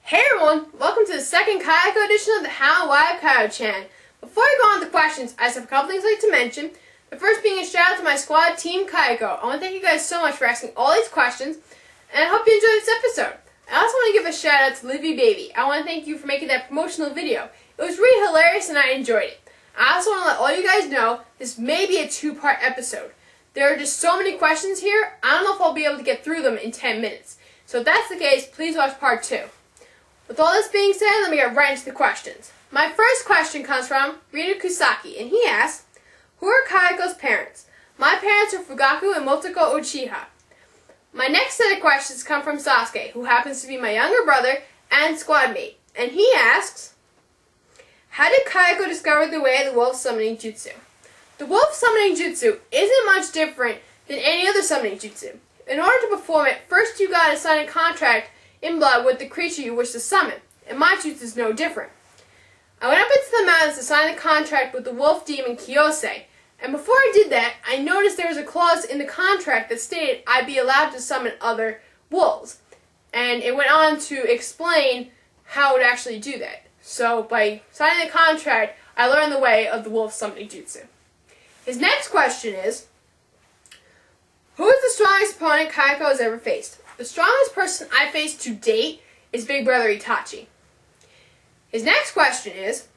Hey everyone, welcome to the second Kioko edition of the How and Why of Kio-chan. Before I go on to the questions, I just have a couple things I'd like to mention. The first being a shout out to my squad, Team Kioko. I want to thank you guys so much for asking all these questions, and I hope you enjoyed this episode. I also want to give a shout out to Livy Baby. I want to thank you for making that promotional video. It was really hilarious and I enjoyed it. I also want to let all you guys know this may be a two-part episode. There are just so many questions here, I don't know if I'll be able to get through them in 10 minutes. So if that's the case, please watch part 2. With all this being said, let me get right into the questions. My first question comes from Rita Kusaki, and he asks, who are Kaioko's parents? My parents are Fugaku and Motoko Uchiha. My next set of questions come from Sasuke, who happens to be my younger brother and squad mate, and he asks, how did Kioko discover the way of the wolf summoning jutsu? The wolf summoning jutsu isn't much different than any other summoning jutsu. In order to perform it, first you gotta sign a contract in blood with the creature you wish to summon, and my jutsu is no different. I went up into the mountains to sign the contract with the wolf demon Kiyose, and before I did that, I noticed there was a clause in the contract that stated I'd be allowed to summon other wolves, and it went on to explain how I would actually do that. So by signing the contract, I learned the way of the wolf summoning jutsu. His next question is, who is the strongest opponent Kioko has ever faced? The strongest person I faced to date is Big Brother Itachi. His next question is,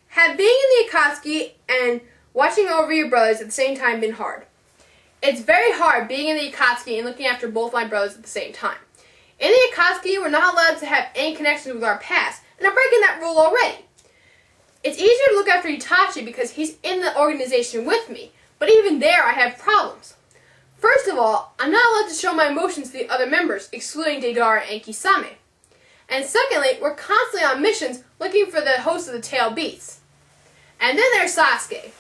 have being in the Akatsuki and watching over your brothers at the same time been hard? It's very hard being in the Akatsuki and looking after both my brothers at the same time. In the Akatsuki, we're not allowed to have any connections with our past, and I'm breaking that rule already. It's easier to look after Itachi because he's in the organization with me, but even there I have problems. First of all, I'm not allowed to show my emotions to the other members, excluding Deidara and Kisame. And secondly, we're constantly on missions looking for the host of the tail beasts. And then there's Sasuke.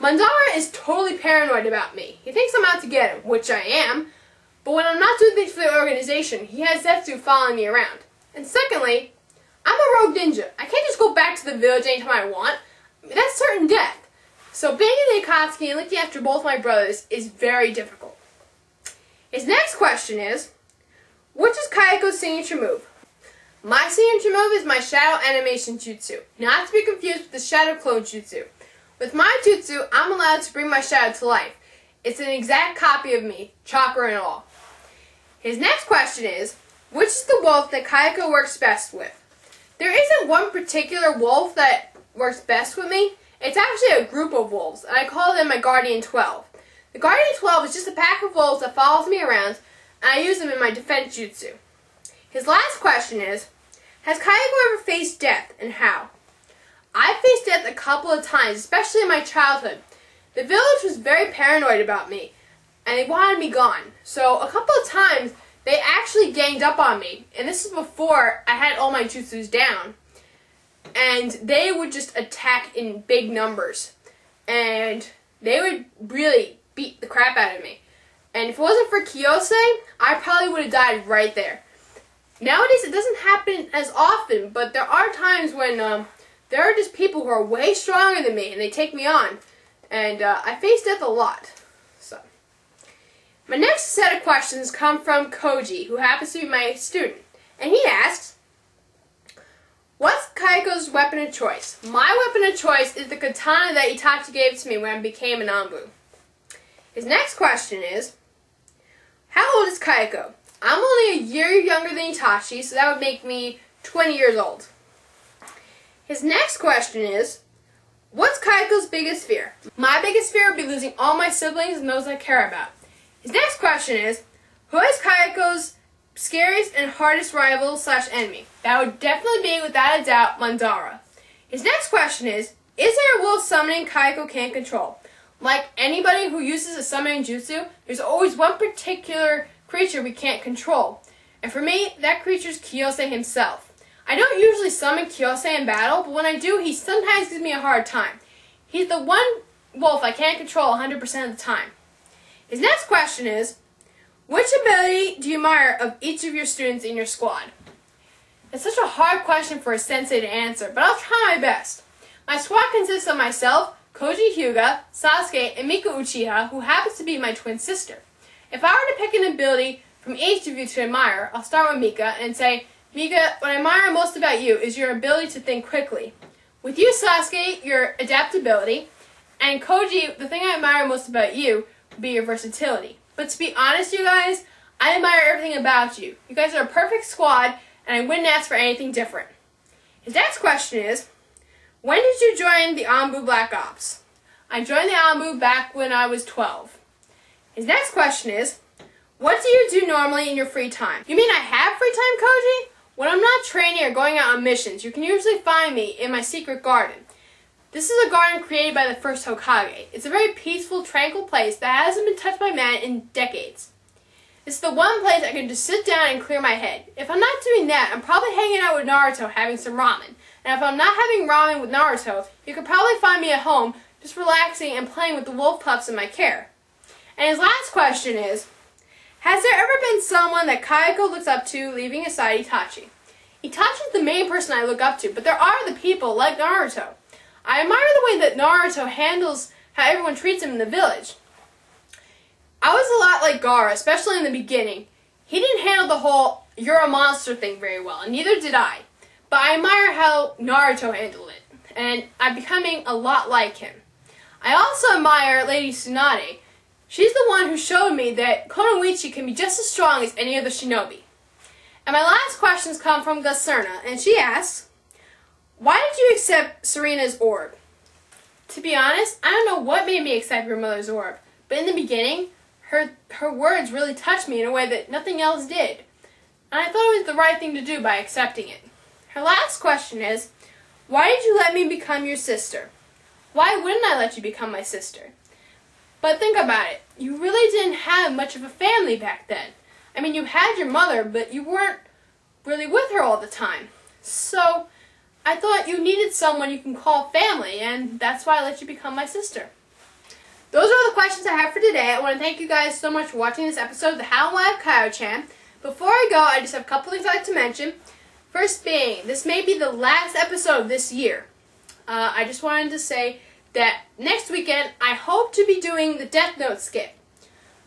Mandara is totally paranoid about me. He thinks I'm out to get him, which I am, but when I'm not doing things for the organization, he has Zetsu following me around. And secondly, I'm a rogue ninja. I can't just go back to the village anytime I want. That's certain death. So being in the Akatsuki and looking after both my brothers is very difficult. His next question is, which is Kioko's signature move? My signature move is my shadow animation jutsu, not to be confused with the shadow clone jutsu. With my jutsu, I'm allowed to bring my shadow to life. It's an exact copy of me, chakra and all. His next question is, which is the wolf that Kioko works best with? There isn't one particular wolf that works best with me. It's actually a group of wolves, and I call them my Guardian 12. The Guardian 12 is just a pack of wolves that follows me around, and I use them in my defense jutsu. His last question is, has Kioko ever faced death, and how? I've faced death a couple of times, especially in my childhood. The village was very paranoid about me, and they wanted me gone. So a couple of times, they actually ganged up on me, and this is before I had all my jutsus down. And they would just attack in big numbers. And they would really beat the crap out of me. And if it wasn't for Kiyose, I probably would have died right there. Nowadays, it doesn't happen as often, but there are times when there are just people who are way stronger than me, and they take me on. And I face death a lot. So, my next set of questions come from Koji, who happens to be my student. And he asks, what's Kioko's weapon of choice? My weapon of choice is the katana that Itachi gave to me when I became an Anbu. His next question is, how old is Kioko? I'm only a year younger than Itachi, so that would make me 20 years old. His next question is, what's Kioko's biggest fear? My biggest fear would be losing all my siblings and those I care about. His next question is, who is Kioko's scariest and hardest rival / enemy? That would definitely be, without a doubt, Mandara. His next question is there a wolf summoning Kioko can't control? Like anybody who uses a summoning jutsu, there's always one particular creature we can't control. And for me, that creature is Kiyose himself. I don't usually summon Kiyose in battle, but when I do, he sometimes gives me a hard time. He's the one wolf I can't control 100% of the time. His next question is, which ability do you admire of each of your students in your squad? It's such a hard question for a sensei to answer, but I'll try my best. My squad consists of myself, Koji Hyuga, Sasuke, and Miku Uchiha, who happens to be my twin sister. If I were to pick an ability from each of you to admire, I'll start with Mika and say, Mika, what I admire most about you is your ability to think quickly. With you, Sasuke, your adaptability. And Koji, the thing I admire most about you would be your versatility. But to be honest, you guys, I admire everything about you. You guys are a perfect squad, and I wouldn't ask for anything different. His next question is, when did you join the Anbu Black Ops? I joined the Anbu back when I was 12. His next question is, what do you do normally in your free time? You mean I have free time, Koji? When I'm not training or going out on missions, you can usually find me in my secret garden. This is a garden created by the first Hokage. It's a very peaceful, tranquil place that hasn't been touched by man in decades. It's the one place I can just sit down and clear my head. If I'm not doing that, I'm probably hanging out with Naruto having some ramen. And if I'm not having ramen with Naruto, you could probably find me at home just relaxing and playing with the wolf pups in my care. And his last question is, has there ever been someone that Kayako looks up to, leaving aside Itachi? Itachi's the main person I look up to, but there are other people like Naruto. I admire the way that Naruto handles how everyone treats him in the village. I was a lot like Gaara, especially in the beginning. He didn't handle the whole "you're a monster" thing very well, and neither did I. But I admire how Naruto handled it, and I'm becoming a lot like him. I also admire Lady Tsunade. She's the one who showed me that Konoichi can be just as strong as any other shinobi. And my last questions come from Gaserna, and she asks, why did you accept Serena's orb? To be honest, I don't know what made me accept your mother's orb, but in the beginning, her words really touched me in a way that nothing else did. And I thought it was the right thing to do by accepting it. Her last question is, why did you let me become your sister? Why wouldn't I let you become my sister? But think about it. You really didn't have much of a family back then. I mean, you had your mother, but you weren't really with her all the time. So I thought you needed someone you can call family, and that's why I let you become my sister. Those are all the questions I have for today. I want to thank you guys so much for watching this episode of the How and Why of Kio-chan. Before I go, I just have a couple things I'd like to mention. First being, this may be the last episode of this year. I just wanted to say that next weekend, I hope to be doing the Death Note skit.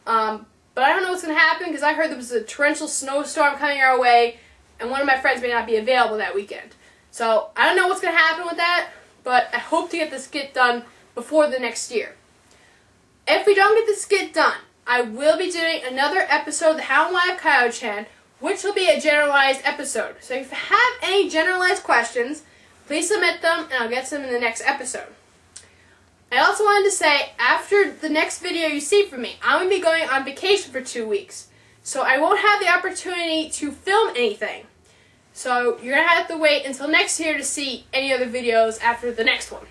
But I don't know what's going to happen because I heard there was a torrential snowstorm coming our way, and one of my friends may not be available that weekend. So I don't know what's going to happen with that, but I hope to get the skit done before the next year. If we don't get the skit done, I will be doing another episode of the How and Why of Kio-chan, which will be a generalized episode. So if you have any generalized questions, please submit them, and I'll get to them in the next episode. I also wanted to say, after the next video you see from me, I'm going to be going on vacation for 2 weeks. So I won't have the opportunity to film anything. So you're going to have to wait until next year to see any other videos after the next one.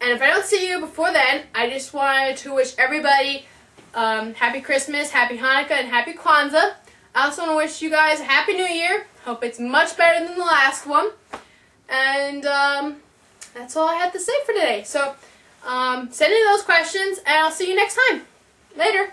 And if I don't see you before then, I just wanted to wish everybody Happy Christmas, Happy Hanukkah, and Happy Kwanzaa. I also want to wish you guys a Happy New Year. Hope it's much better than the last one. And that's all I had to say for today. So send in those questions, and I'll see you next time. Later.